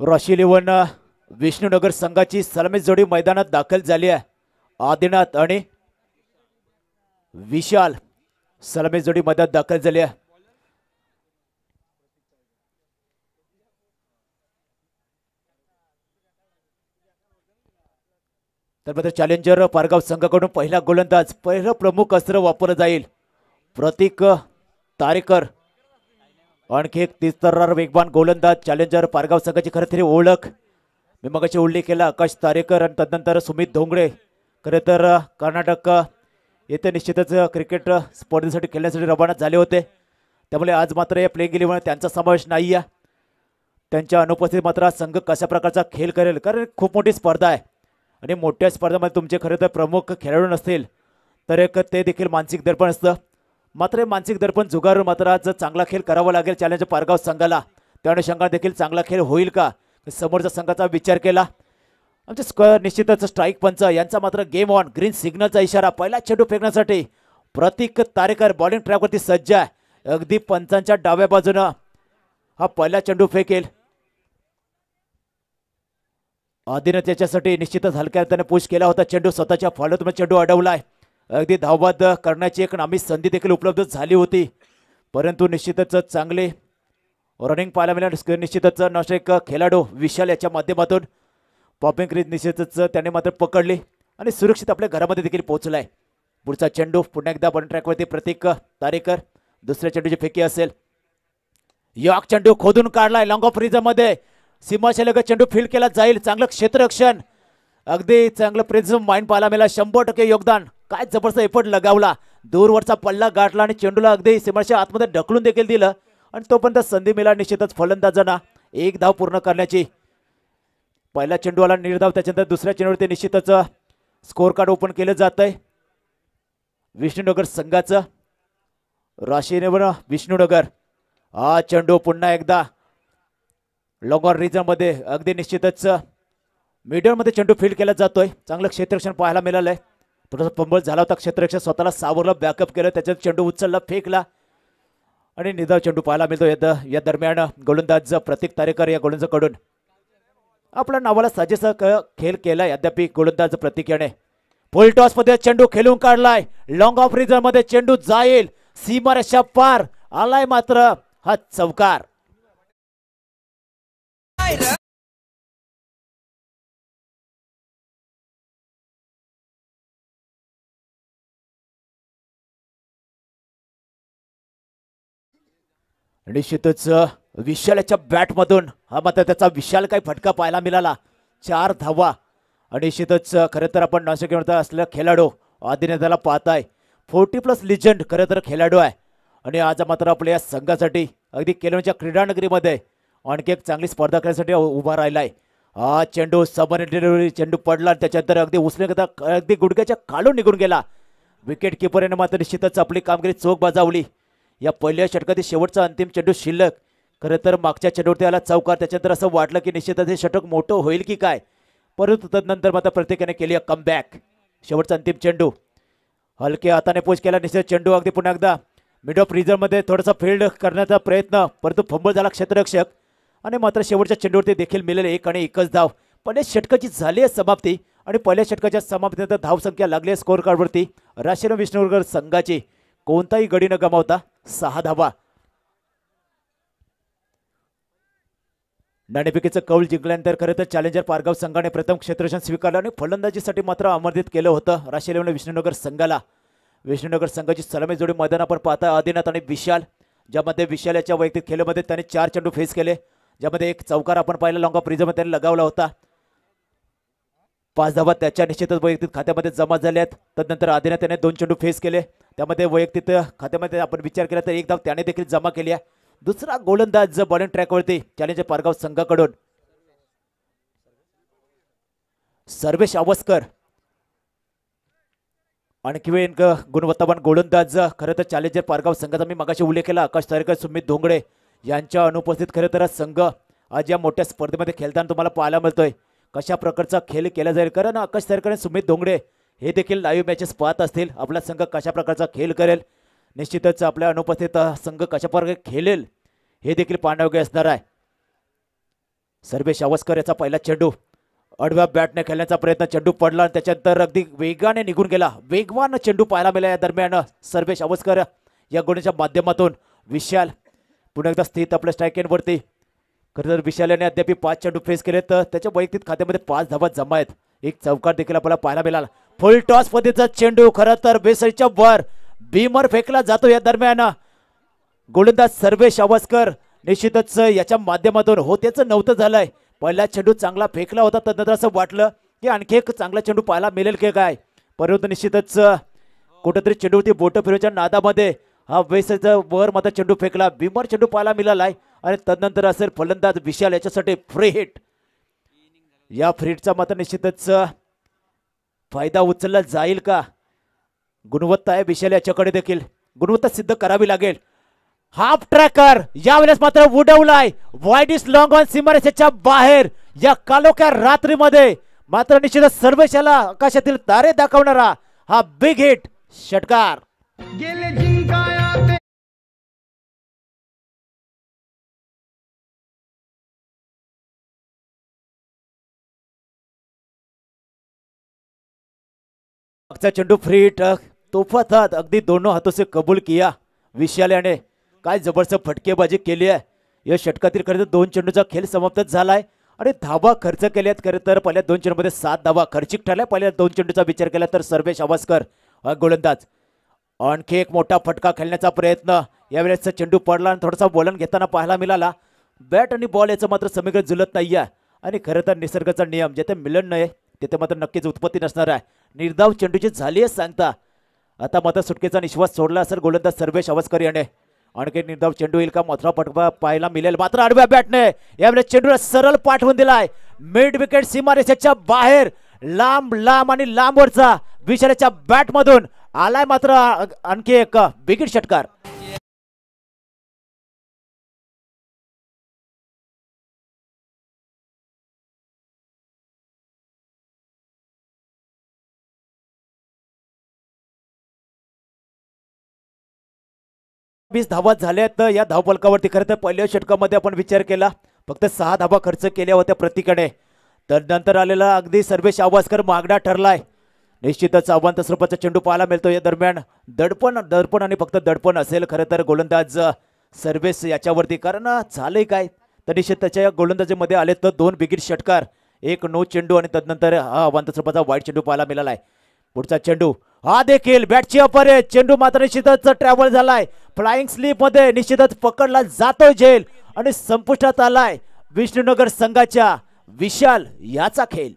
रॉशी eleven Vishnunagar संघाची सलामी जोडी मैदानात दाखल झाली आहे। आदिनाथ आणि विशाल सलामी जोडी मैदानात दाखल झाली आहे। तर चॅलेंजर पारगाव संघाकडून पहिला गोलंदाज पहिलं प्रमुख अस्त्र वापरलं जाईल प्रतीक तारेकर। आणखी एक तिसरा वेगवान गोलंदाज चॅलेंजर पारगाव संघाची खरं तरी ओळख मी मगाशी उल्लेख केला आकाश तारेकर आणि तदनंतर सुमित धोंगडे। खरं तर कर्नाटक येथे निश्चितच क्रिकेट स्पर्धेसाठी खेळण्यासाठी रवाना झाले होते, त्यामुळे आज मात्र या प्लेइंग इलेव्हन त्यांचा समावेश नाही आहे। त्यांच्या अनुपस्थितीत मात्र संघ कशा प्रकारचा खेळ करेल, कारण खूप मोठी स्पर्धा आहे आणि मोठ्या स्पर्धेमध्ये तुमचे खरं तर प्रमुख खेळाडू नसतील तर एक ते देखील मानसिक दडपण असतं। मात्र मानसिक दडपण झुगारून मात्र आज चांगला खेळ करावा लागेल चॅलेंजर पारगाव संघाला। त्या अनुषंगाने देखील चांगला खेळ होईल का समोरच्या संघाचा विचार केला। आमचे स्क्वेअर निश्चितच स्ट्राईक पंच यांचा मात्र गेम ऑन ग्रीन सिग्नलचा इशारा पहिला चेंडू फेकण्यासाठी प्रतीक तारेकर बॉलिंग ट्रॅकवरती सज्ज आहे। अगदी पंचांच्या डाव्या बाजूनं हा पहिला चेंडू फेकेल। आधीनं त्याच्यासाठी निश्चितच हलक्या हाताने पुश केला होता चेंडू, स्वतःच्या फॉलोत चेंडू अडवलाय। अगदी धावबाद करण्याची एक नामी संधी देखील उपलब्ध झाली होती, परंतु निश्चितच चांगले रनिंग पाहायला मिळाले। निश्चितच नाशिक खेळाडू विशाल याच्या माध्यमातून पॉपिंग क्रीज निश्चितच त्याने मात्र पकडली आणि सुरक्षित आपल्या घरामध्ये देखील पोहोचलाय। पुढचा चेंडू पुन्हा एकदा बॉलिंग ट्रॅकवरती प्रतीक तारेकर, दुसऱ्या चेंडूची फेकी असेल। यॉर्क चेंडू खोदून काढलाय लॉंग ऑफ रिझममध्ये, सीमाशैलगत चेंडू फील्ड केला जाईल। चांगलं क्षेत्ररक्षण, अगदी चांगलं प्रिझम माइंड पाहायला मिळाला, 100% योगदान। काय जबरदस्त एफर्ट लगावला, दूरवरचा पल्ला गाठला आणि चेंडूला अगदी सीमाच्या आतमध्ये ढकलून देखील दिलं आणि तोपर्यंत संधी मिळाली निश्चितच फलंदाजांना एक धाव पूर्ण करण्याची। पहिला चेंडू आला निर्धाव, त्याच्यानंतर दुसऱ्या चेंडूवरती निश्चितच स्कोर कार्ड ओपन केलं जात आहे विष्णुनगर संघाचं। राशी इलेव्हन विष्णुनगर हा चेंडू पुन्हा एकदा लॉंग ऑन रिजन मध्ये अगदी निश्चितच मीडियम मध्ये चेंडू फील्ड केला जातोय। चांगलं क्षेत्ररक्षण पाहायला मिळालंय, थोडासा पंबळ झाला होता क्षेत्ररक्षण, स्वतःला सावरलं, बॅकअप केलं, त्याच्यात चेंडू उचलला, फेकला आणि निधाव चेंडू पाहायला मिळतो। या दरम्यान गोलंदाज प्रतीक तारेकर या गोलंदाजाकडून आपल्या नावाला साजेसा खेळ केलाय अद्यापि गोलंदाज प्रतीक याने। फुल टॉस मध्ये चेंडू खेळून काढलाय, लॉंग ऑफ रिजन मध्ये चेंडू जाईल, सीमारेषा पार आलाय, मात्र हा चौकार। निश्चितच विशालच्या बॅट मधून हा मात्र त्याचा विशाल काही फटका पाहायला मिळाला, 4 धावा। आणि निश्चितच खरं तर आपण नाशिक असलेला खेळाडू आदिनाथाला पाहताय, 40+ लिजंड खरं तर खेळाडू आहे आणि आज मात्र आपल्या या संघासाठी अगदी केलवच्या क्रीडानगरीमध्ये आणखी एक चांगली स्पर्धा खेळण्यासाठी उभा राहिलाय। हा चेंडू सबन डिलिव्हरी चेंडू पडला, त्याच्यानंतर अगदी उचलण्याकरता अगदी गुडघ्याच्या खालून निघून गेला। विकेट किपरने मात्र निश्चितच आपली कामगिरी चोख बजावली। या पहिल्या षटकातील शेवटचा अंतिम चेंडू शिल्लक, खरं तर मागच्या चेंडूवरती आला चौकार, त्याच्यानंतर असं वाटलं की निश्चितच हे षटक मोठं होईल की काय, परंतु तदनंतर मात्र प्रत्येकाने केली कमबॅक। शेवटचा अंतिम चेंडू हलक्या हाताने पुश केला, निश्चित चेंडू अगदी पुन्हा एकदा मिड ऑफ रिझर्व मध्ये थोडासा फील्ड करण्याचा प्रयत्न, परंतु फंबल झाला क्षेत्ररक्षक आणि मात्र शेवटच्या चेंडूवरती देखील मिळेल 1 आणि 1च धाव। पहिल्या षटकाची झाली आहे समाप्ती आणि पहिल्या षटकाच्या समाप्तीनंतर धावसंख्या लागली आहे स्कोर कार्डवरती राशीराम विष्णुनगर संघाची कोणताही गडी न गमावता 6 धावा। नाणेफेकीचं कौल जिंकल्यानंतर खरं तर चॅलेंजर पारगाव संघाने प्रथम क्षेत्ररक्षण स्वीकारलं आणि फलंदाजीसाठी मात्र आमंत्रित केलं होतं राशी इलेव्हन विष्णुनगर संघाला। विष्णुनगर संघाची सलामी जोडी मैदानावर पाहता आदिनाथ आणि विशाल, ज्यामध्ये विशाल याच्या वैयक्तिक खेळामध्ये त्याने 4 चेंडू फेस केले, ज्यामध्ये एक चौकार आपण पाहिला लॉंग ऑफ रिझर्व त्याने लगावला होता। 5 धावा त्याच्या निश्चितच वैयक्तिक खात्यामध्ये जमा झाल्यात। तदनंतर आदिनाथ याने 2 चेंडू फेस केले, त्यामध्ये वैयक्तिक खात्यामध्ये आपण विचार केला तर 1 धाव त्याने देखील जमा केली आहे। दुसरा गोलंदाज बॉलिंग ट्रॅकवरती चॅलेंजर पारगाव संघाकडून सर्वेश अवस्कर, आणखी एक गुणवत्तावान गोलंदाज खरं तर चॅलेंजर पारगाव संघाचा मी मगाशी उल्लेख केला आकाश तारेकर, सुमित धोंगडे यांच्या अनुपस्थित खरं तर संघ आज या मोठ्या स्पर्धेमध्ये खेळताना तुम्हाला पाहायला मिळतोय कशा प्रकारचा खेळ केला जाईल, कारण आकाश तारेकर आणि सुमित धोंगडे हे देखील लाईव्ह मॅचेस पाहत असतील, आपला संघ कशा प्रकारचा खेळ करेल, निश्चितच आपल्या अनुपस्थित संघ कशा प्रकारे खेळेल हे देखील पाहण्यायोग्य असणार आहे। सर्वेश अवस्कर याचा पहिला चेंडू आडव्या बॅटने खेळण्याचा प्रयत्न, चेंडू पडला आणि त्याच्यानंतर अगदी वेगाने निघून गेला. वेगवान चेंडू पाहायला मिळाला. या दरम्यान सर्वेश अवस्कर या गोलच्या माध्यमातून विशाल पुन्हा एकदा स्थित आपल्या स्ट्राईक एंडवरती. खरं तर विशालाने अद्याप 5 चेंडू फेस केले तर त्याच्या वैयक्तिक खात्यामध्ये 5 धावा जमा आहेत. एक चौकार देखील आपल्याला पाहायला मिळाला. फुल टॉस पद्धतीचा चेंडू खरं तर बेसळीच्या वर बीमर फेकला जातो. या दरम्यान गोलंदाज सर्वेश अवस्कर निश्चितच याच्या माध्यमातून होतेच नव्हतं झालंय. पहिला चेंडू चांगला फेकला होता, तदनंतर असं वाटलं की आणखी एक चांगला चेंडू पाहायला मिळेल की काय, परंतु निश्चितच कुठेतरी चेंडूवरती बोट फिरवच्या नादामध्ये हा वेसचा वर मात्र चेंडू फेकला. बीमर चेंडू पाहायला मिळालाय आणि तदनंतर असेल फलंदाज विशाल याच्यासाठी फ्री हिट. या फ्री हिटचा मात्र निश्चितच फायदा उचलला जाईल का? गुणवत्ता आहे विशाल याच्याकडे देखील, गुणवत्ता सिद्ध करावी लागेल. हाफ ट्रॅकर यावेळेस मात्र उडवलाय. वाईड इज लॉंग ऑन सीमारेषेच्या बाहेर. या कालोख्या रात्रीमध्ये मात्र निश्चितच सर्वेशाला आकाशातील तारे दाखवणारा हा बिग हिट षटकार. चेंडू फ्री हिट तोफा था, अगदी दोनों हाथों से कबूल किया विशाल याने. काय जबरदस्त फटकेबाजी केली आहे. या षटकातील खरं तर 2 चेंडूचा खेळ समाप्त झालाय आणि धावा खर्च केल्यात. खरं तर पहिल्या 2 चेंडूमध्ये 7 धावा खर्चिक ठरल्या. पहिल्या 2 चेंडूचा विचार केला तर सर्वेश अवस्कर गोलंदाज आणखी एक मोठा फटका खेळण्याचा प्रयत्न. यावेळेस चेंडू पडला आणि थोडासा बोलन घेताना पाहायला मिळाला. बॅट आणि बॉल याचं मात्र समीकरण जुलत नाहीये आणि खरं तर निसर्गाचा नियम जिथे मिलन नाही तिथे मात्र नक्कीच उत्पत्ती नसणार आहे. निर्धाव चेंडूची झाली आहे सांगता. आता मात्र सुटकेचा निश्वास सोडला असेल गोलंदाज सर्वेश अवस्कर याने. आणखी निर्धाव चेंडू येईल का? मोठा फटका पाहायला मिळेल मात्र आडव्या बॅटने यावेळेस चेंडूला सरळ पाठवून दिलाय. मिड विकेट सीमारेषेच्या बाहेर लांब लांब आणि लांबवरचा विशालाच्या बॅटमधून आलाय मात्र आणखी एक बिग हिट षटकार. धावा झाल्यात या धावफलकावरती. खरं तर पहिल्या षटकामध्ये आपण विचार केला फक्त 6 धावा खर्च केल्या होत्या प्रत्येकाने. तर नंतर आलेला अगदी सर्वेश अवस्कर मागडा ठरलाय. निश्चितच आव्हान स्वरूपाचा चेंडू पाहायला मिळतो. या दरम्यान दडपण आणि फक्त दडपण असेल खरं तर गोलंदाज सर्वेश याच्यावरती. कारण झालंय काय तर निश्चित त्याच्या गोलंदाजीमध्ये आले तर 2 बिग हिट षटकार, एक नो चेंडू आणि तदनंतर हा आव्हान स्वरूपाचा वाईट चेंडू पाहायला मिळालाय. पुढचा चेंडू हा देखील बॅटची अपर आहे. चेंडू मात्र निश्चितच ट्रॅव्हल झालाय. फ्लाइंग स्लीप मध्ये निश्चितच पकडला जातोय झेल आणि संपुष्टात आलाय विष्णुनगर संघाच्या विशाल याचा खेळ.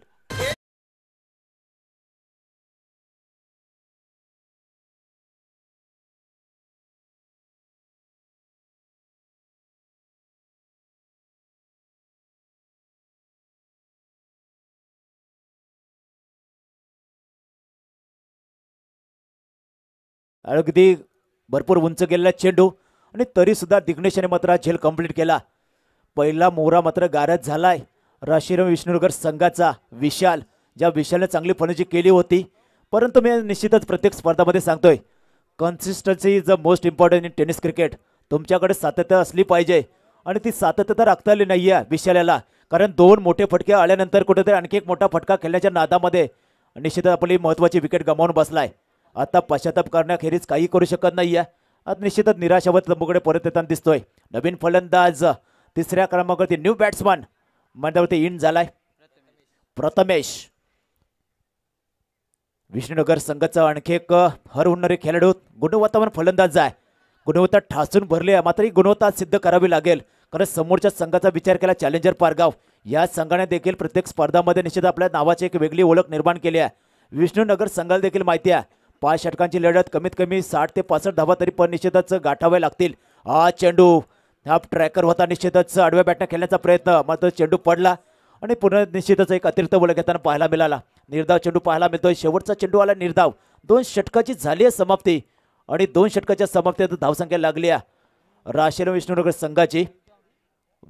अगदी भरपूर उंच गेलेला चेंडू आणि तरी सुद्धा दिग्नेशाने मात्र झेल कंप्लीट केला. पहिला मोहरा मात्र गारद झालाय राशीराम विष्णुनगर संघाचा विशाल. ज्या विशालने चांगली फलंदाजी केली होती, परंतु मी निश्चितच प्रत्येक स्पर्धामध्ये सांगतोय consistency is the most important in tennis cricket. तुमच्याकडे सातत्य असली पाहिजे आणि ती सातत्यता राखता आली नाहीये विशालाला. कारण 2 मोठे फटके आल्यानंतर कुठेतरी आणखी एक मोठा फटका खेळण्याच्या नादामध्ये निश्चितच आपली महत्वाची विकेट गमावून बसलाय. आता पश्चाताप करण्याखेरीज काही करू शकत नाहीये. आता निश्चितच निराशावत तंबूकडे परत येताना दिसतोय. नवीन फलंदाज तिसऱ्या क्रमांकावरती न्यू बॅट्समन मंडळावरती इन झालाय प्रथमेश. विष्णुनगर संघाचा आणखी एक हर होणारे खेळाडू गुणवत्तावान फलंदाज आहे. गुणवत्ता ठासून भरली आहे मात्र ही गुणवत्ता सिद्ध करावी लागेल. कारण समोरच्या संघाचा विचार केला चॅलेंजर पारगाव या संघाने देखील प्रत्येक स्पर्धामध्ये निश्चित आपल्या नावाची एक वेगळी ओळख निर्माण केली आहे. विष्णुनगर संघाला देखील माहिती आहे 5 षटकांची लढत कमीत कमी 60 ते 65 धावा तरी पण निश्चितच गाठावे लागतील. हा चेंडू हा ट्रॅकर होता निश्चितच आडव्या बॅटने खेळण्याचा प्रयत्न मात्र चेंडू पडला आणि पुन्हा निश्चितच एक अतिरिक्त बळ घेताना पाहायला मिळाला. निर्धाव चेंडू पाहायला मिळतोय. शेवटचा चेंडू आला निर्धाव. 2 षटकाची झाली आहे समाप्ती आणि 2 षटकाच्या समाप्तीत धावसंख्या लागली आहे राशीराम विष्णुनगर संघाची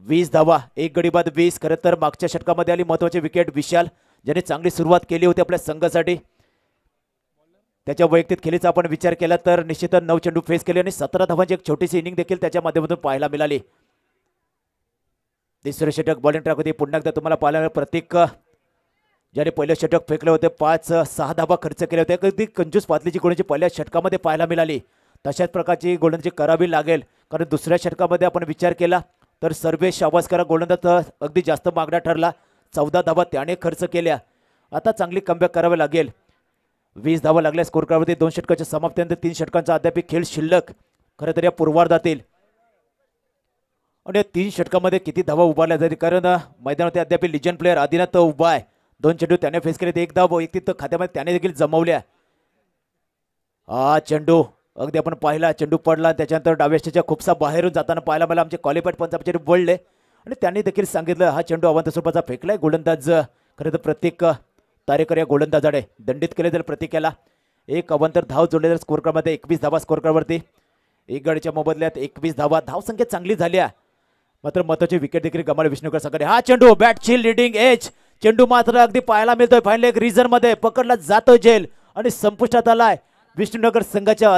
20 धावा, 1 गडी बाद 20. खरं तर मागच्या षटकामध्ये आली महत्वाची विकेट विशाल ज्याने चांगली सुरुवात केली होती आपल्या संघासाठी. त्याच्या वैयक्तिक खेळीचा आपण विचार केला तर निश्चितच 9 चेंडू फेस केले आणि 17 धावांची एक छोटीशी इनिंग देखील त्याच्या माध्यमातून पाहायला मिळाली. तिसरे षटक बॉलिंग ट्रॅक होती. पुन्हा एकदा तुम्हाला पाहायला प्रत्येक ज्याने पहिलं षटक फेकले होते 5-6 धाबा खर्च केले होते. अगदी कंजूस पातळीची गोलंदाजी पहिल्या षटकामध्ये पाहायला मिळाली. तशाच प्रकारची गोलंदाजी करावी लागेल, कारण दुसऱ्या षटकामध्ये आपण विचार केला तर सर्वेश आवासकर गोलंदाज अगदी जास्त मागणा ठरला. 14 धाबा त्याने खर्च केल्या. आता चांगली कमबॅक करावी लागेल. 20 धावा लागल्या स्कोर कार्डवरती. 2 षटकाच्या समाप्तीनंतर 3 षटकांचा अद्याप खेळ शिल्लक खरं तर या पूर्वार्धातील. आणि 3 षटकामध्ये किती धावा उभारल्या जातील, कारण मैदानावरती अद्याप लिजंड प्लेअर आदिनाथ उभा आहे. 2 चेंडू त्याने फेस केले. 1 धाव वैयक्तिक खात्यामध्ये त्याने देखील जमवल्या. चेंडू अगदी आपण पाहिला, चेंडू पडला. त्याच्यानंतर डाव्याच्या खूपसा बाहेरून जाताना पाहायला मला आमचे क्वालिफाईड पंचापचे वळले आणि त्यांनी देखील सांगितलं हा चेंडू अवांतर स्वरूपाचा फेकलाय. गोलंदाज खरं तर प्रत्येक तारेकर या गोलंदाजाने दंडित केले जाईल. प्रत्येकाला एक अवांतर धाव जोडले स्कोर कार्डमध्ये. 21 धावा स्कोर कार्डवरती. एक गडीच्या मोबदल्यात 21 धावा. धावसंख्या चांगली झाल्या, मात्र महत्वाची विकेट देखील गमावली विष्णुकर संघाने. हा चेंडू बॅटची लिडिंग एज. चेंडू मात्र अगदी पाहायला मिळतोय फायनल एक रिझन मध्ये पकडला जातो झेल आणि संपुष्टात आलाय विष्णुनगर संघाच्या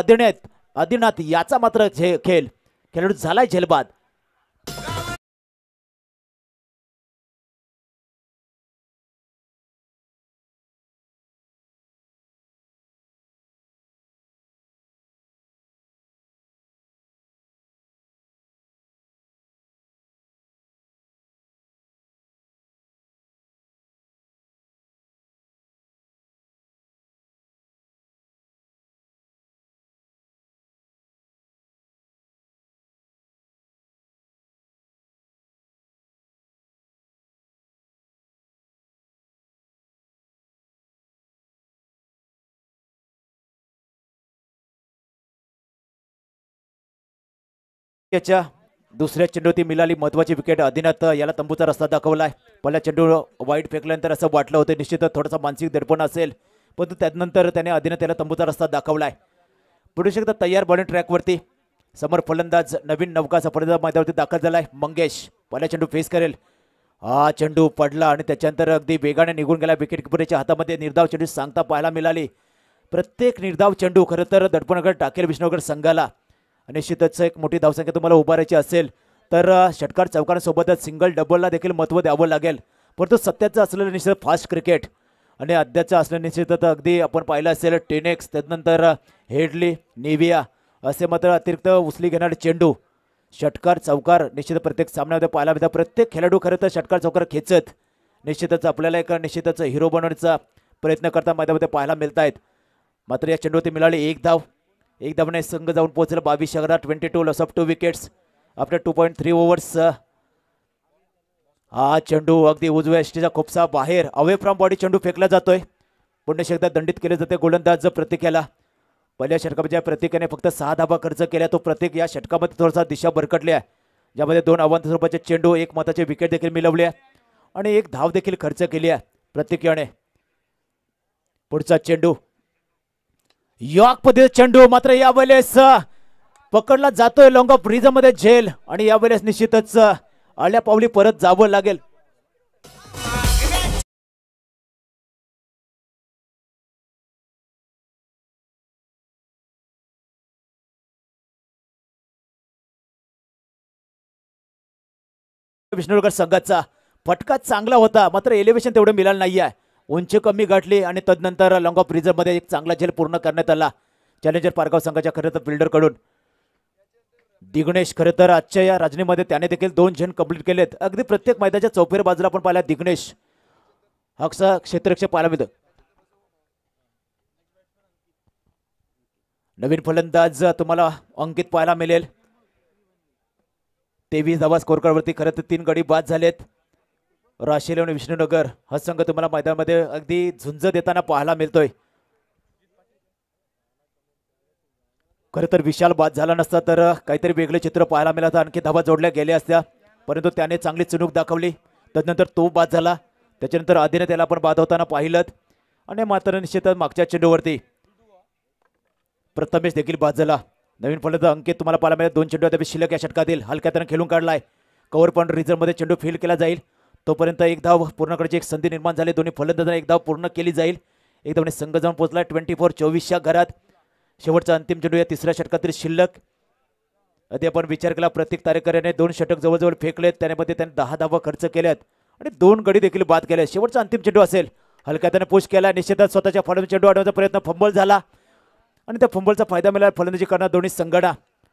आदिनाथ याचा मात्र खेळाडू झालाय झेलबाद. त्याच्या दुसऱ्या चेंडूवरती मिळाली महत्वाची विकेट. आदिनाथ याला तंबूचा रस्ता दाखवलाय. पहिला चेंडू वाईट फेकल्यानंतर असं वाटलं होतं निश्चितच थोडासा मानसिक दडपण असेल, परंतु त्यानंतर त्याने आदिनाथ याला तंबूचा रस्ता दाखवलाय. पुढे शकता तयार बॉलिंग ट्रॅकवरती. समोर फलंदाज नवीन नौका फलंदाज मैदानावरती दाखल झालाय. मंगेश पहिला चेंडू फेस करेल. चेंडू पडला आणि त्याच्यानंतर अगदी वेगाने निघून गेला. विकेट किपरच्या हातामध्ये निर्धाव चेंडू सांगता पाहायला मिळाली. प्रत्येक निर्धाव चेंडू खरं तर दडपणाकडे टाकेल विष्णुनगर संघाला. निश्चितच एक मोठी धावसंख्या तुम्हाला उभारायची असेल तर षटकार चौकारांसोबतच सिंगल डबलला देखील महत्त्व द्यावं लागेल. परंतु सत्याचं असलेलं निश्चित फास्ट क्रिकेट आणि अद्याचं असलेलं निश्चितच अगदी आपण पाहिलं असेल टेनेक्स, त्यानंतर हेडली, निविया असे मात्र अतिरिक्त उचली घेणारे चेंडू. षटकार चौकार निश्चित प्रत्येक सामन्यामध्ये पाहायला मिळतात. प्रत्येक खेळाडू खरं तर षटकार चौकार खेचत निश्चितच आपल्याला एक निश्चितच हिरो बनवण्याचा प्रयत्न करता मैदानामध्ये पाहायला मिळत आहेत. मात्र या चेंडूवरती मिळाली एक धाव. एक धावने संघ जाऊन पोहोचला 22 षटकात. 22 loss of 2 wickets after 2.3 overs. चेंडू अगदी उजव्या यष्टीचा खूपसा बाहेर अवे फ्रॉम बॉडी चेंडू फेकला जातोय. पुन्हा एकदा दंडित केले जाते गोलंदाज प्रत्येकाला. पहिल्या षटकामध्ये प्रत्येकाने फक्त 6 धाबा खर्च केल्या. तो प्रत्येक या षटकामध्ये थोडासा दिशा भरकटल्या, ज्यामध्ये 2 अवांतर स्वरूपाचे चेंडू, 1 महत्वाचे विकेट देखील मिळवल्या आणि 1 धाव देखील खर्च केली प्रत्येकाने. पुढचा चेंडू यॉर्क पद्धतीचा चेंडू, मात्र यावेळेस पकडला जातोय लॉंग ऑफ रिझन मध्ये झेल आणि यावेळेस निश्चितच आल्या पावली परत जावं लागेल. विष्णुनगर संघाचा फटका चांगला होता, मात्र एलिव्हेशन तेवढं मिळालं नाहीये. उंची कमी गाठली आणि तदनंतर लॉंग ऑफ रिझर्व मध्ये एक चांगला झेल पूर्ण करण्यात आला चॅलेंजर पारगाव संघाच्या खरं तर फिल्डर कडून. दिग्नेश खरं तर आजच्या या राजनीमध्ये त्याने देखील 2 झेल कंप्लीट केलेत. अगदी प्रत्येक मैदानाच्या चौफेर बाजूला आपण पाहिला दिग्नेश हक्सा क्षेत्ररक्षक पाहायला मिळतो. नवीन फलंदाज तुम्हाला अंकित पाहायला मिळेल. 23 धावा स्कोर कार्डवरती. खरं तर 3 गडी बाद झालेत. राशिले आणि विष्णुनगर हा संघ तुम्हाला मैदानामध्ये अगदी झुंज देताना पाहायला मिळतोय. खरं तर विशाल बाद झाला नसता तर काहीतरी वेगळे चित्र पाहायला मिळालं, आणखी धावा जोडल्या गेल्या असत्या, परंतु त्याने चांगली चुणूक दाखवली. तदनंतर तो बाद झाला. त्याच्यानंतर आधीने त्याला आपण बाद होताना पाहिलं आणि मात्र निश्चितच मागच्या चेंडूवरती प्रथमेश देखील बाद झाला. नवीन फलंदाज अंकित तुम्हाला पाहायला मिळेल. 2 चेंडू अद्याप शिल्लक या षटकातील. हलक्या त्यानं खेळून काढलाय. कव्हर पॉईंट रिझर्व मध्ये चेंडू फील्ड केला जाईल. तोपर्यंत 1 धाव पूर्ण करायची एक संधी निर्माण झाली. दोन्ही फलंदाजांना 1 धाव पूर्ण केली जाईल. 1 धावने संघ जाऊन पोहोचला 24-24 घरात. शेवटचा अंतिम चेंडू या तिसऱ्या षटकातील शिल्लक. अगदी आपण विचार केला प्रत्येक तारेकर याने 2 षटक जवळजवळ फेकलेत, त्यामध्ये त्याने 10 धावा खर्च केल्यात आणि 2 गडी देखील बाद केले. शेवटचा अंतिम चेंडू असेल, हलक्या त्याने पुश केला, निश्चितच स्वतःच्या फलंदाजी चेंडू अडवण्याचा प्रयत्न, फंबल झाला आणि त्या फंबलचा फायदा मिळाला फलंदाजी करणार दोन्ही संघांना.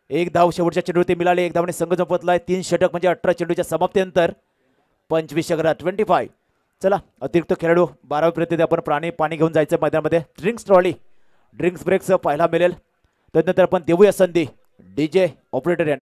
एक धाव शेवटच्या चेंडूवरती मिळाली, एक धावने संघ झोपतलाय. 3 षटक म्हणजे 18 चेंडूच्या समाप्तीनंतर 25 षटकात 25. चला अतिरिक्त खेळाडू 12 प्रति आपण पाणी घेऊन जायचं मैदानामध्ये. ड्रिंक्स ट्रॉली ड्रिंक्स ब्रेक्स पाहायला मिळेल. त्यानंतर आपण देऊया संधी डीजे ऑपरेटर यांना.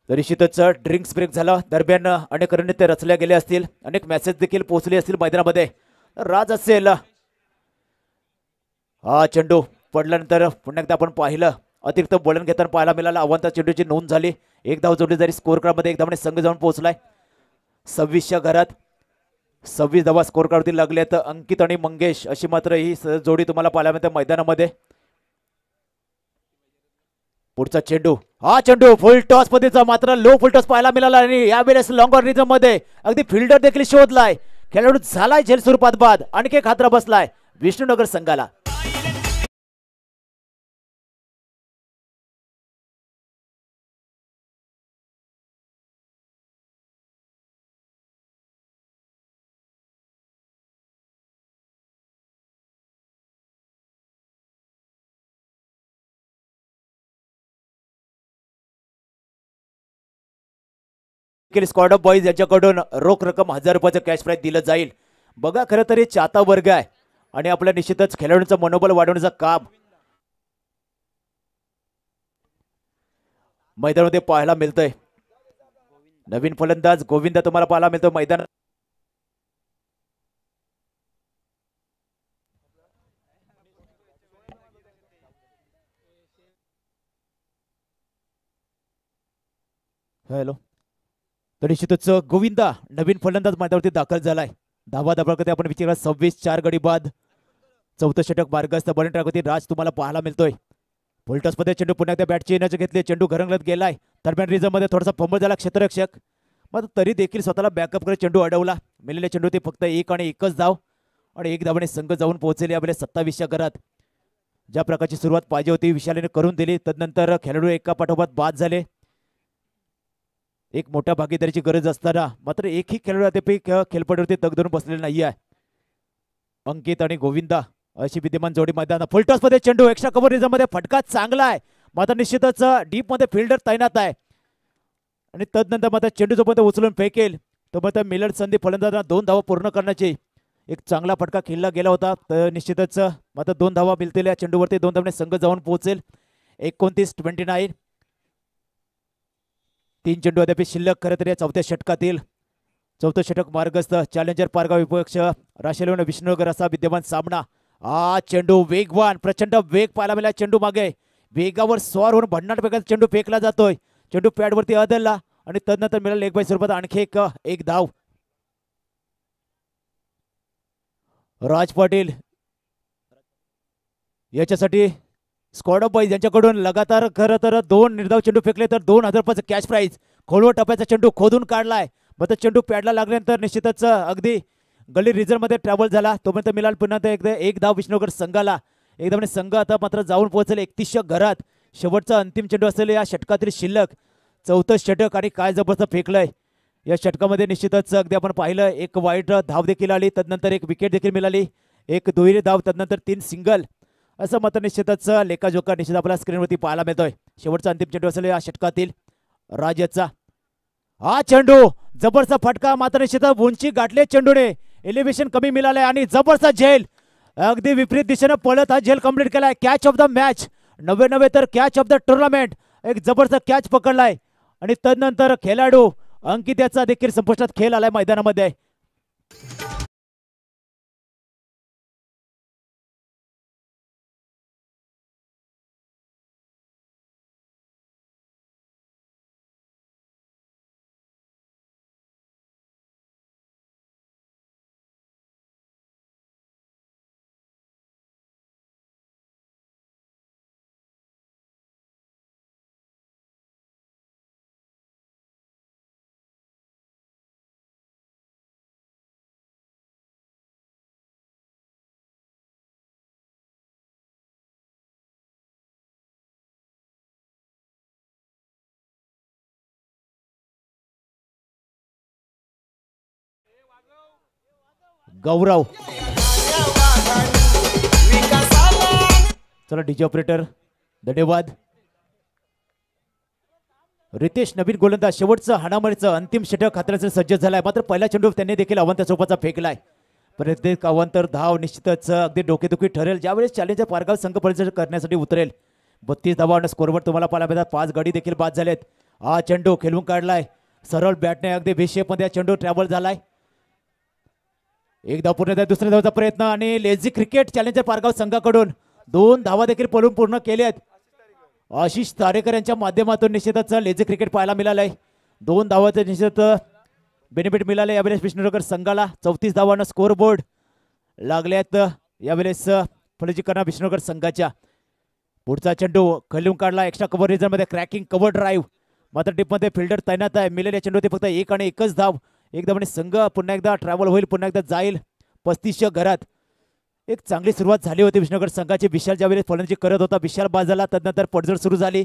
निश्चितच ड्रिंक्स ब्रेक झाला. दरम्यान अनेक रणनीती रचल्या गेल्या असतील, अनेक मेसेज देखील पोहोचले असतील मैदानामध्ये. राज असेल हा चेंडू पडल्यानंतर पुन्हा एकदा आपण पाहिलं अतिरिक्त बोलन घेताना पाहायला मिळाला. अवंता चेंडूची नोंद झाली, एक धाव जोडली जरी स्कोर कार्डमध्ये एक धावने संघ जाऊन पोहोचलाय. 26च्या घरात 26 धावा स्कोर कार्डवरती लागल्यात. अंकित आणि मंगेश अशी मात्र ही जोडी तुम्हाला पाहायला मिळते मैदानामध्ये. पुढचा चेंडू, हा चेंडू फुल टॉस पद्धतीचा मात्र लो फुल टॉस पाहायला मिळाला आणि यावेळेस लॉंग ऑर्गनिझम मध्ये अगदी फिल्डर देखील शोधलाय. खेळाडू झालाय झेल स्वरूपात बाद, आणखी एक हादरा बसलाय विष्णुनगर संघाला. स्क्वॉड ऑफ बॉईज याच्याकडून रोख रक्कम 1000 रुपयाचं कॅश प्राइज दिलं जाईल. बघा खरं तरी चाहता वर्ग आहे आणि आपल्या निश्चितच खेळाडूंचं मनोबल वाढवण्याचं काम मैदानामध्ये पाहायला मिळतंय. नवीन फलंदाज गोविंदा तुम्हाला पाहायला मिळतो मैदानात. हॅलो, तर निश्चितच गोविंदा नवीन फलंदाज मैदानावरती दाखल झालाय. धावा दबाकडे आपण विचारला 26 गडी बाद. 4थं षटक मार्गस्थ बॉलिंग ट्रॅकवरती राज तुम्हाला पाहायला मिळतोय. फुलटॉस मध्ये चेंडू पुन्हा एकदा बॅटची एनर्जी घेतली, चेंडू घरंगलत गेलाय. दरम्यान रिझर्व मध्ये थोडासा फंबल झाला क्षेत्ररक्षक, मात्र तरी देखील स्वतःला बॅकअप करत चेंडू अडवला. मिळालेल्या चेंडूवरती फक्त एक आणि एकच धाव आणि एक धावाने संघ जाऊन पोहोचले यावेळेस 27च्या घरात. ज्या प्रकारची सुरुवात पाहिजे होती विशालीने करून दिली. तदनंतर खेळाडू एका पाठोपाठ बाद झाले. एक मोठ्या भागीदारीची गरज असताना मात्र एकही खेळाडू अद्याप खेळपट्टीवरती तग धरून बसलेला नाही आहे. अंकित आणि गोविंदा अशी विद्यमान जोडी मैदानात. फुलटॉस मध्ये चेंडू एक्स्ट्रा कव्हर रिझन मध्ये फटका चांगला आहे, मात्र निश्चितच डीप मध्ये फिल्डर तैनात आहे आणि तदनंतर मात्र चेंडू जोपर्यंत उचलून फेकेल तोपर्यंत मिळेल संधी फलंदाजांना 2 धावा पूर्ण करण्याची. एक चांगला फटका खेळला गेला होता, तर निश्चितच मात्र 2 धावा मिळतील या चेंडूवरती. 2 धावाने संघ जाऊन पोहोचेल. 29-29. 3 चेंडू अद्याप शिल्लक. खरं तर या 4थ्या षटकातील 4थं षटक मार्गस्थ. चॅलेंजर पारगाव विपक्ष राशेलवन विष्णुनगर असा विद्यमान सामना. हा चेंडू वेगवान, प्रचंड वेग पाहायला मिळाला. चेंडू मागे वेगावर स्वार होऊन भन्नाट वेगात चेंडू फेकला जातोय. चेंडू पॅडवरती आदळला आणि तदनंतर मिळाला लेग बाय स्वरूपात आणखी एक धाव. राज पाटील याच्यासाठी स्क्वॉड ऑफ बॉईज यांच्याकडून लगातार खरं तर 2 निर्धाव चेंडू फेकले तर 2000 रुपयाचं कॅश प्राइज. खोलवर टप्प्याचा चेंडू खोदून काढलाय, मग चेंडू पॅडला लागल्यानंतर निश्चितच अगदी गली रिझर्व मध्ये ट्रॅव्हल झाला. तोपर्यंत मिळाल पुन्हा एकदा एक धाव विष्णुनगर संघाला. एक धावने संघ आता मात्र जाऊन पोहोचले 31च्या घरात. शेवटचा अंतिम चेंडू असलेले या षटकातील शिल्लक 4थं षटक आणि काय जबरदस्त फेकलंय या षटकामध्ये निश्चितच अगदी आपण पाहिलं एक वाईट धाव देखील आली, तदनंतर एक विकेट देखील मिळाली, एक दुहेरी धाव, तदनंतर 3 सिंगल, असं मात्र निश्चितच लेखाजोखा निश्चित आपल्याला स्क्रीनवरती पाहायला मिळतोय. शेवटचा अंतिम चेंडू असेल या षटकातील राजाचा. हा चेंडू जबरदस्त फटका, मात्र निश्चितच उंची गाठले चेंडूने, एलिव्हेशन कमी मिळालंय आणि जबरदस्त झेल, अगदी विपरीत दिशेने पळत हा झेल कंप्लीट केलाय. कॅच ऑफ द मॅच, नव्हे तर कॅच ऑफ द टुर्नामेंट, एक जबरदस्त कॅच पकडलाय आणि तदनंतर खेळाडू अंकित याचा देखील संपुष्टात खेळ आलाय मैदानामध्ये. गौरव, चला डीजे ऑपरेटर, धन्यवाद. रितेश नवीन गोलंदाज, शेवटचं हाणामारीचं अंतिम षटक हाताळण्यासाठी सज्ज झालाय, मात्र पहिला चेंडू त्यांनी देखील अवंत स्वरूपाचा फेकलाय. प्रत्येक अवांतर धाव निश्चितच अगदी डोकेदुखी ठरेल ज्यावेळेस चॅलेंजर पारगाव संघ परिचय करण्यासाठी उतरेल. 32 धावा स्कोरवर तुम्हाला पाहायला मिळतात, 5 गडी देखील बाद झालेत. हा चेंडू खेळून काढलाय सरळ बॅटने, अगदी बेशेप मध्ये चेंडू ट्रॅव्हल झालाय. एक धाव पूर्ण, दुसऱ्या धावाचा प्रयत्न आणि लेझी क्रिकेट चॅलेंजर पारगाव संघाकडून 2 धावा देखील पळून पूर्ण केल्यात. आशिष तारेकर यांच्या माध्यमातून निश्चितच लेझी क्रिकेट पाहायला मिळालंय. 2 धावाचे निश्चित बेनिफिट मिळाले यावेळेस विष्णुनगर संघाला. 34 धावांना स्कोर बोर्ड लागल्यात यावेळेस फलंदाजी करणार विष्णुनगर संघाच्या. पुढचा चेंडू खेळून काढला एक्स्ट्रा कव्हर रिजन मध्ये, क्रॅकिंग कव्हर ड्राईव्ह, मात्र टीपमध्ये फिल्डर तैनात आहे. मिळालेल्या चेंडू फक्त एक आणि एकच धाव. एक धावाने संघ पुन्हा एकदा ट्रॅव्हल होईल, पुन्हा एकदा जाईल 35 घरात. एक चांगली सुरुवात झाली होती विष्णुनगर संघाची. विशाल ज्यावेळेस फलंदाजी करत होता, विशाल बाजाला, तदनंतर पडझड सुरू झाली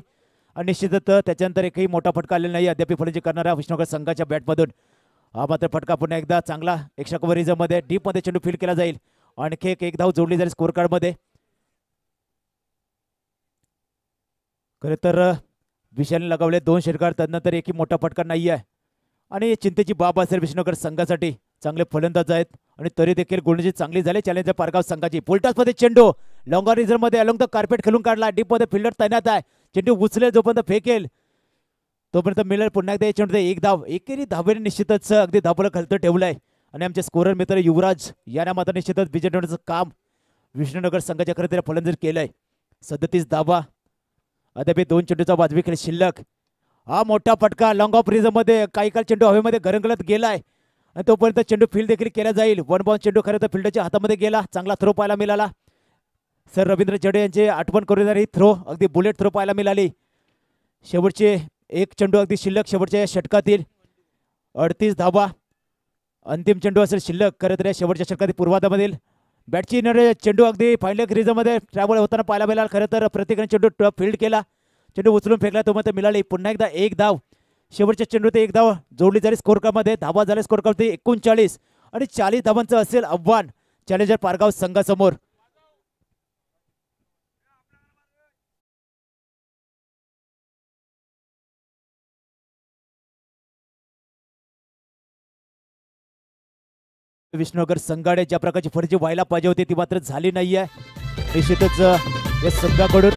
आणि निश्चितच त्याच्यानंतर एकही मोठा फटका आलेला नाही अद्याप फलंदाजी करणाऱ्या विष्णुनगर संघाच्या बॅटमधून. हा मात्र फटका पुन्हा एकदा चांगला एक्स्ट्रा कव्हर रिजन मध्ये डीप मध्ये चेंडू फील्ड केला जाईल. आणखी एक धाव जोडली जाईल स्कोर कार्ड मध्ये. खरे तर विशालने लगावले 2 षटकार, तदनंतर एकही मोठा फटका नाही आहे आणि चिंतेची बाब असेल विष्णुनगर संघासाठी. चांगले फलंदाज आहेत आणि तरी देखील गोलंदाजी चांगली झाली चॅलेंजर पारगाव संघाची. फुलटॉस मध्ये चेंडू लॉंगर रिझर्व मध्ये अलॉंग द कार्पेट खेळून काढला, डीप मध्ये फिल्डर तैनात आहे. चेंडू उचलेल जोपर्यंत फेकेल तोपर्यंत मिळेल पुन्हा एकदा चेंडू एक धाव. एकेरी धावेने निश्चितच अगदी धावलं खालतं ठेवलंय आणि आमचे स्कोरर मित्र युवराज याने मात्र निश्चितच विजय मिळवण्याचं काम विष्णुनगर संघाच्या खरं त्याला फलंदाजी केलंय. 37 धावा, अद्याप 2 चेंडूचा वाजवी खेळ शिल्लक. हा मोठा फटका लॉंग ऑफ रिझर्व मध्ये, काही काळ चेंडू हवेमध्ये घरंगळत गेलाय आणि तोपर्यंत चेंडू फील्ड देखील केला जाईल. 1 बाउंड चेंडू खरं तर फिल्डरच्या हातामध्ये गेला. चांगला थ्रो पाहायला मिळाला. सर रवींद्र जडे यांचे आठवण करून देणारी थ्रो, अगदी बुलेट थ्रो पाहायला मिळाली. शेवटचे एक चेंडू अगदी शिल्लक शेवटच्या या षटकातील. 38 धावा, अंतिम चेंडू असेल शिल्लक खरं तर शेवटच्या षटकातील पूर्वार्धामधील. बॅटची चेंडू अगदी फायनल रिझमध्ये ट्रॅव्हल होताना पाहायला मिळाला. खरं तर प्रत्येकाने चेंडू फील्ड केला, चेंडू उचलून फेकला, तो मात्र मिळाली. पुन्हा एकदा एक धाव, शेवटच्या चेंडू ते एक धाव जोडली जाईल स्कोर कार्डमध्ये. धावा झाले स्कोर कार्ड 39 आणि 40 धावांचं असेल आव्हान चॅलेंजर पारगाव संघासमोर. विष्णुनगर संघाने ज्या प्रकारची फरजी व्हायला पाहिजे होती ती मात्र झाली नाहीये. निश्चितच या संघाकडून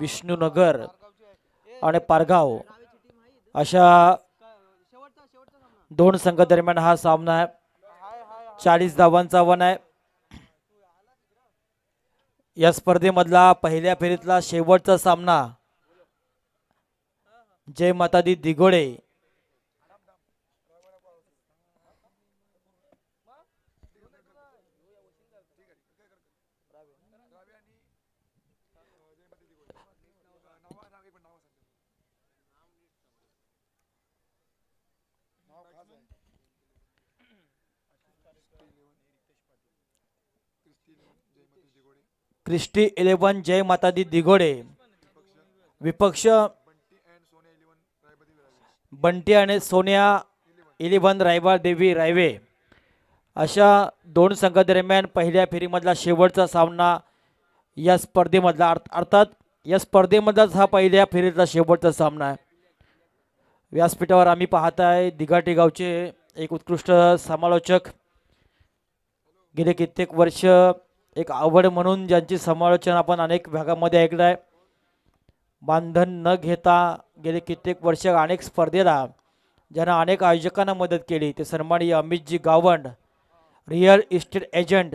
विष्णुनगर आणि पारगाव अशा दोन संघ दरम्यान हा सामना आहे. 40 धावांचा वन आहे. या स्पर्धेमधला पहिल्या फेरीतला शेवटचा सामना जय माता दी दिघोडे क्रिस्टी 11 जय माता दी दिघोडे विपक्ष बंटी आणि सोनिया 11 रायबाळ देवी रायवे अशा दोन संघ दरम्यान पहिल्या फेरीमधला शेवटचा सामना या स्पर्धेमधला अर्थात या स्पर्धेमधलाच हा पहिल्या फेरीतला शेवटचा सामना आहे. व्यासपीठावर आम्ही पाहत आहे दिघाटी गावचे एक उत्कृष्ट समालोचक गेले कित्येक वर्ष एक आवड म्हणून ज्यांची समालोचन आपण अनेक भागामध्ये ऐकलं आहे. बांधन न घेता गेले कित्येक वर्ष अनेक स्पर्धेला ज्यांना अनेक आयोजकांना मदत केली ते सन्माननीय अमितजी गावंड रिअल इस्टेट एजंट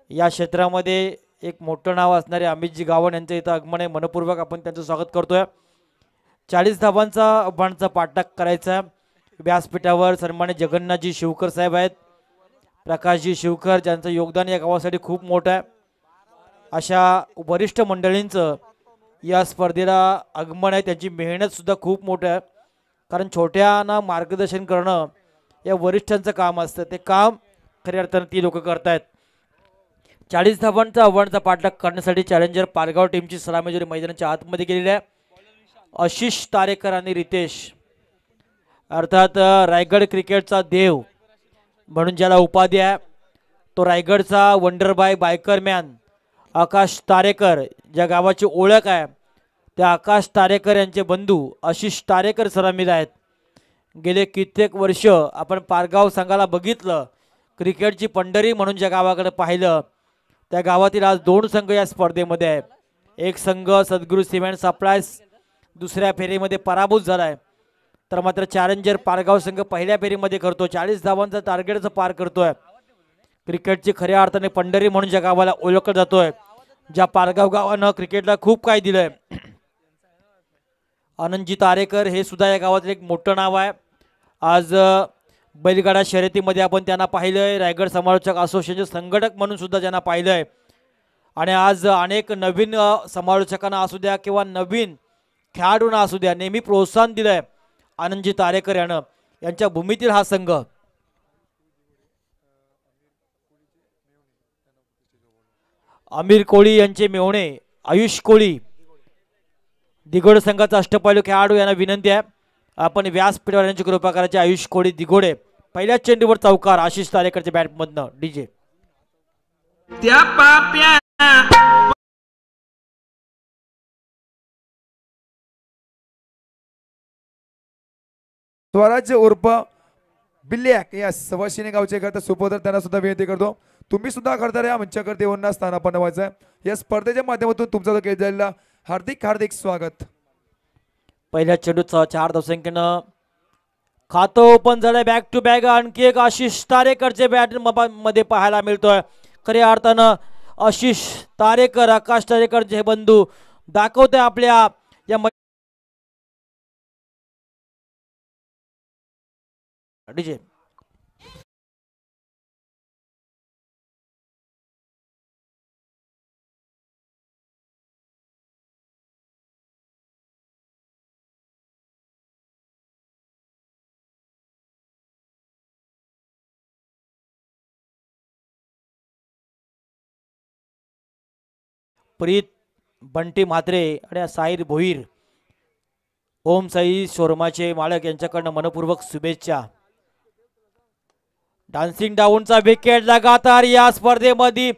या क्षेत्रामध्ये एक मोठं नाव असणारे अमितजी गावंड यांचं इथं आगमन आहे. मनपूर्वक आपण त्यांचं स्वागत करतोय. 40 धावांचा आव्हानाचा पाठलाग करायचा. व्यासपीठावर सन्माननीय जगन्नाथजी शिवकर साहेब आहेत. प्रकाशजी शिवकर ज्यांचं योगदान या गावासाठी खूप मोठं आहे. अशा वरिष्ठ मंडळींचं या स्पर्धेला आगमन आहे. त्यांची मेहनत सुद्धा खूप मोठं आहे. कारण छोट्यांना मार्गदर्शन करणं या वरिष्ठांचं काम असतं. ते काम खऱ्या अर्थानं ती लोक करतायत. 40 धावांचा आव्हानाचा पाठलाग करण्यासाठी चॅलेंजर पारगाव टीमची सलामीजोरी मैदानाच्या आतमध्ये गेलेली आहे. आशिष तारेकर आणि रितेश अर्थात रायगड क्रिकेटचा देव म्हणून ज्याला उपाधी आहे तो रायगडचा वंडरबाय बायकरमॅन आकाश तारेकर ज्या गावाची ओळख आहे त्या आकाश तारेकर यांचे बंधू आशिष तारेकर सलामील आहेत. गेले कित्येक वर्ष आपण पारगाव संघाला बघितलं. क्रिकेटची पंढरी म्हणून ज्या गावाकडे पाहिलं त्या गावातील आज दोन संघ या स्पर्धेमध्ये आहे. एक संघ सद्गुरू सिमेंट सप्लायज दुसऱ्या फेरीमध्ये पराभूत झालाय तर मात्र चॅलेंजर पारगाव संघ पहिल्या फेरीमध्ये करतो. 40 धावांचा टार्गेटचं पार करतोय. क्रिकेटची खऱ्या अर्थाने पंढरी म्हणून ज्या गावाला ओळखलं जातोय ज्या पारगाव गावानं क्रिकेटला खूप काही दिलंय. आनंदजी तारेकर हे सुद्धा या गावातील एक मोठं नाव आहे. आज बैलगाडा शर्यतीमध्ये आपण त्यांना पाहिलंय. रायगड समालोचक असोसिएशनचे संघटक म्हणून सुद्धा त्यांना पाहिलंय. आणि आज अनेक नवीन समालोचकांना असू द्या किंवा नवीन खेळाडूंना असू द्या नेहमी प्रोत्साहन दिलंय आनंदजी तारेकर यानं. यांच्या भूमीतील हा संघ अमीर कोळी यांचे मेवणे आयुष कोळी दिघोडे संघाचा अष्टपैलू खेळाडू यांना विनंती आहे आपण व्यासपीठावर यांची कृपा करायची. आयुष कोळी दिघोडे पहिल्या चेंडूवर चौकार आशिष तारेकरच्या बॅटमधनं डीजे त्या पाप्या स्वराज्य उर्फ बिल्ल्याक या सवाशिने गावचे करता सुपोदर त्यांना सुद्धा विनंती करतो तुम्ही सुद्धा करता या मंचाकरता येऊन स्थानापन्न व्हायचं आहे. या स्पर्धेच्या माध्यमातून तुमचा केलं जायला हार्दिक हार्दिक स्वागत. पहिल्या चेंडूत 4 धावसंख्येनं खातं ओपन झालंय. बॅक टू बॅक आणखी एक आशिष तारेकरचे बॅट मध्ये पाहायला मिळतोय. खऱ्या अर्थानं आशिष तारेकर आकाश तारेकरचे हे बंधू दाखवते आपल्या या डीजे प्रीत बंटी म्हात्रे आणि साहिर भोईर ओम साई शोरूमाचे मालक यांच्याकडनं मनपूर्वक शुभेच्छा. डान्सिंग डाऊनचा विकेट लगातार या स्पर्धेमध्ये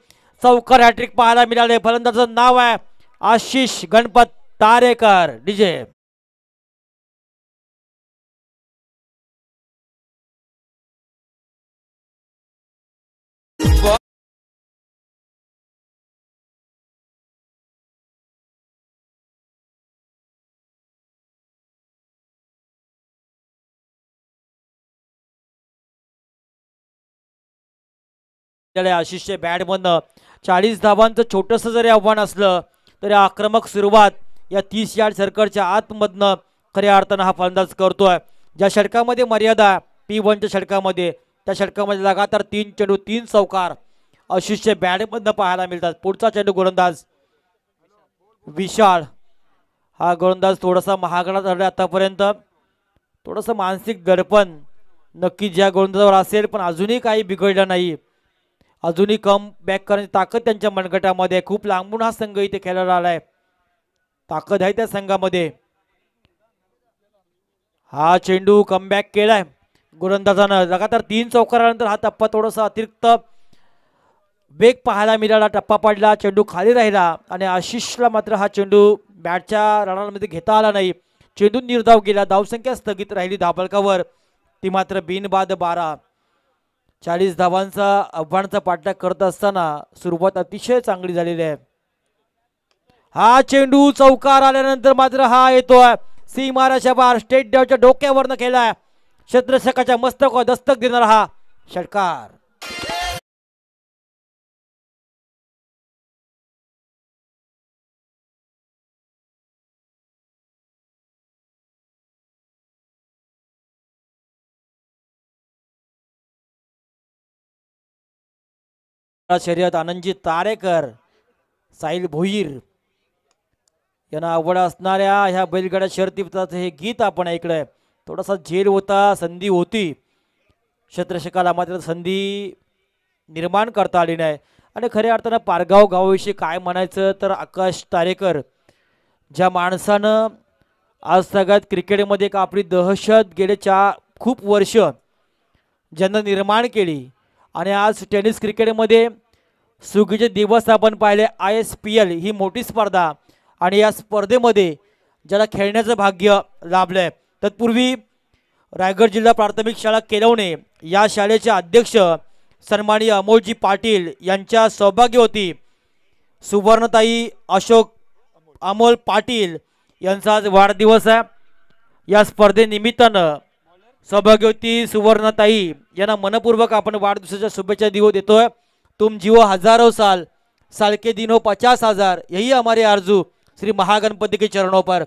चौकार हॅट्रिक पाहायला मिळाले. फलंदाजाचं नाव आहे आशिष गणपत तारेकर डीजे त्याला आशिषच्या बॅटमधनं 40 धावांचं छोटंसं जरी आव्हान असलं तरी आक्रमक सुरुवात या 30 यार्ड सर्कलच्या आतमधनं खऱ्या अर्थानं हा फलंदाज करतोय. ज्या षटकामध्ये मर्यादा P1च्या षटकामध्ये, त्या षटकामध्ये लगातार 3 चेंडू 3 चौकार आशिषच्या बॅटमधनं पाहायला मिळतात. पुढचा चेंडू गोलंदाज विशाल. हा गोलंदाज थोडासा महागडा झाला आतापर्यंत, थोडंसं मानसिक दडपण नक्की ज्या गोलंदाजावर असेल, पण अजूनही काही बिघडलं नाही. अजूनही कम बॅक करण्याची ताकद त्यांच्या मनगटामध्ये. खूप लांबून हा संघ इथे खेळायला आलाय, ताकद आहे त्या संघामध्ये. हा चेंडू कमबॅक केलाय गोलंदाजानं. लगातार 3 चौकारानंतर हा टप्पा थोडासा अतिरिक्त वेग पाहायला मिळाला. टप्पा पडला, चेंडू खाली राहिला आणि आशिषला मात्र हा चेंडू बॅटच्या रडामध्ये घेता आला नाही. चेंडू निर्धाव गेला, धावसंख्या स्थगित राहिली धाबळकावर, ती मात्र बिनबाद 12. 40 धावांचा आव्हानाचा पाठलाग करत असताना सुरुवात अतिशय चांगली झालेली आहे. हा चेंडू चौकार आल्यानंतर मात्र हा येतोय सीमाराच्या बाहेर. स्टेट डावच्या डोक्यावरनं केलाय, क्षेत्ररक्षकाच्या मस्तकावर दस्तक देणारा हा षटकार. शर्यत आनंदजी तारेकर, साहिल भोईर यांना आवड असणाऱ्या ह्या बैलगाड्या शर्यतीचं हे गीत आपण ऐकलंय. थोडासा झेल होता, संधी होती, क्षेत्ररक्षकाला मात्र संधी निर्माण करता आली नाही. आणि खऱ्या अर्थानं पारगाव गावाविषयी काय म्हणायचं तर आकाश तारेकर ज्या माणसानं आज सगळ्यात क्रिकेटमध्ये एक आपली दहशत गेले खूप वर्ष ज्यांना निर्माण केली, आणि आज टेनिस क्रिकेटमध्ये सुगीचे दिवस आपण पाहिले. ISPL ही मोठी स्पर्धा, आणि या स्पर्धेमध्ये ज्याला खेळण्याचं भाग्य लाभलंय. तत्पूर्वी रायगड जिल्हा प्राथमिक शाळा केलवणे या शाळेचे अध्यक्ष सन्माननीय अमोलजी पाटील यांच्या सौभाग्य होती. सुवर्णताई अमोल पाटील यांचा आज वाढदिवस आहे. या स्पर्धेनिमित्तानं सौभाग्यवती सुवर्णताई यांना मनपूर्वक आपण वाढदिवसाच्या शुभेच्छा देतोय. तुम जीवो हजारों साल, साल के दिनों 50,000, यही हमारे आरजू श्री महागणपती के चरणों पर.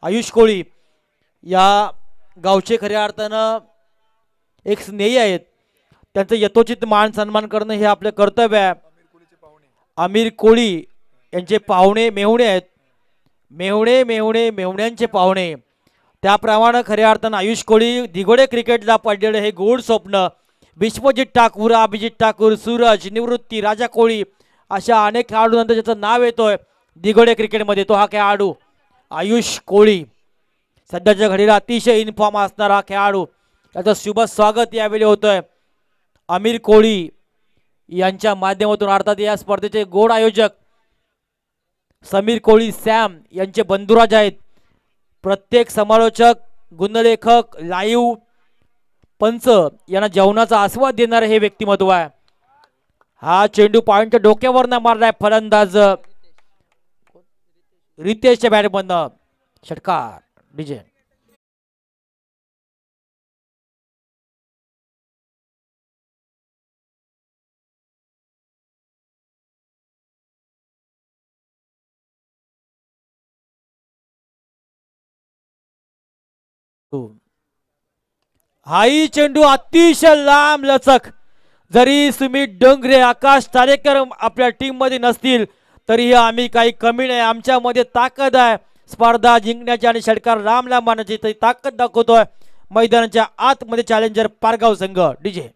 आयुष कोळी या गावचे खऱ्या अर्थानं एक स्नेही आहेत, त्यांचं यथोचित मान सन्मान करणं हे आपलं कर्तव्य आहे. आमिर कोळी यांचे पाहुणे मेहुणे आहेत, मेहुण्यांचे पाहुणे. त्याप्रमाणे खऱ्या अर्थानं आयुष कोळी दिघोडे क्रिकेटला पडलेलं हे गोड स्वप्न. विश्वजित ठाकूर, अभिजित ठाकूर, सूरज, निवृत्ती, राजा कोळी अशा अनेक खेळाडूंनंतर ज्याचं नाव येतोय दिघोडे क्रिकेटमध्ये, तो हा खेळाडू आयुष कोळी. सध्याच्या घडीला अतिशय इनफॉर्म असणारा हा खेळाडू, याचं शुभ स्वागत यावेळी होतोय आमिर कोळी यांच्या माध्यमातून. अर्थात या स्पर्धेचे गोड आयोजक समीर कोळी सॅम यांचे बंधुराज आहेत. प्रत्येक समालोचक, गुणलेखक, लाईव्ह पंच यांना जेवणाचा आस्वाद देणारे हे व्यक्तिमत्व आहे. हा चेंडू पॉइंटच्या डोक्यावरनं मारलाय फलंदाज रितेशच्या बॅटमधनं. षटकार डीजे. हाही चेंडू अतिशय लांब लचक. जरी सुमित डोंगरे, आकाश तारेकर आपल्या टीम मध्ये नसतील तरीही आम्ही काही कमी नाही, आमच्यामध्ये ताकद आहे स्पर्धा जिंकण्याची आणि षटकार लांब लांब आणण्याची ताकद दाखवतोय मैदानाच्या आतमध्ये चॅलेंजर पारगाव संघ. डीजे.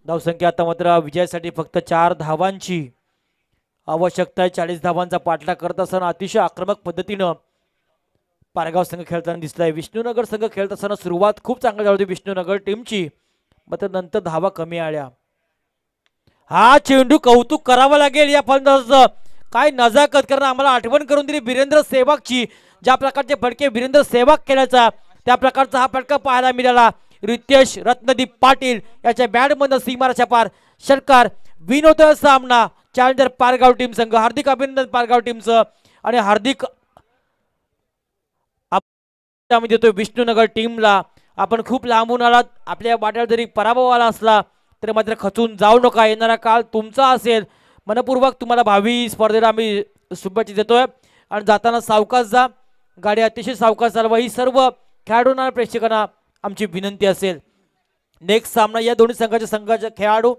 धावसंख्या आता मात्र विजयासाठी फक्त 4 धावांची आवश्यकता आहे. 40 धावांचा पाठलाग करत असताना अतिशय आक्रमक पद्धतीनं पारगाव संघ खेळताना दिसलाय. विष्णुनगर संघ खेळत असताना सुरुवात खूप चांगली झाली होती विष्णुनगर टीमची, मात्र नंतर धावा कमी आल्या. हा चेंडू कौतुक करावं लागेल या फलंदाजाचं. काय नजाकत करणं, आम्हाला आठवण करून दिली वीरेंद्र सेहवागची. ज्या प्रकारचे फटके वीरेंद्र सेहवाग केल्याचा त्या प्रकारचा हा फटका पाहायला मिळाला. रितेश रत्नदीप पाटील याच्या बॅटमधून सीमारेषा पार षटकार विनोद सामना. चॅलेंजर पारगाव टीम संघ हार्दिक अभिनंदन पारगाव टीमचं. आणि हार्दिक देतोय विष्णुनगर टीमला. आपण खूप लांबून आलात, आपल्या वाट्याला जरी पराभव आला असला तरी मात्र खचून जाऊ नका. येणारा काळ तुमचा असेल. मनपूर्वक तुम्हाला भावी स्पर्धेला आम्ही शुभेच्छा देतोय. आणि जाताना सावकाश जा, गाडी अतिशय सावकाश चालवा ही सर्व खेळाडूंना प्रेक्षकांना आमची विनंती असेल. नेक्स्ट सामना या दोन्ही संघाचे खेळाडू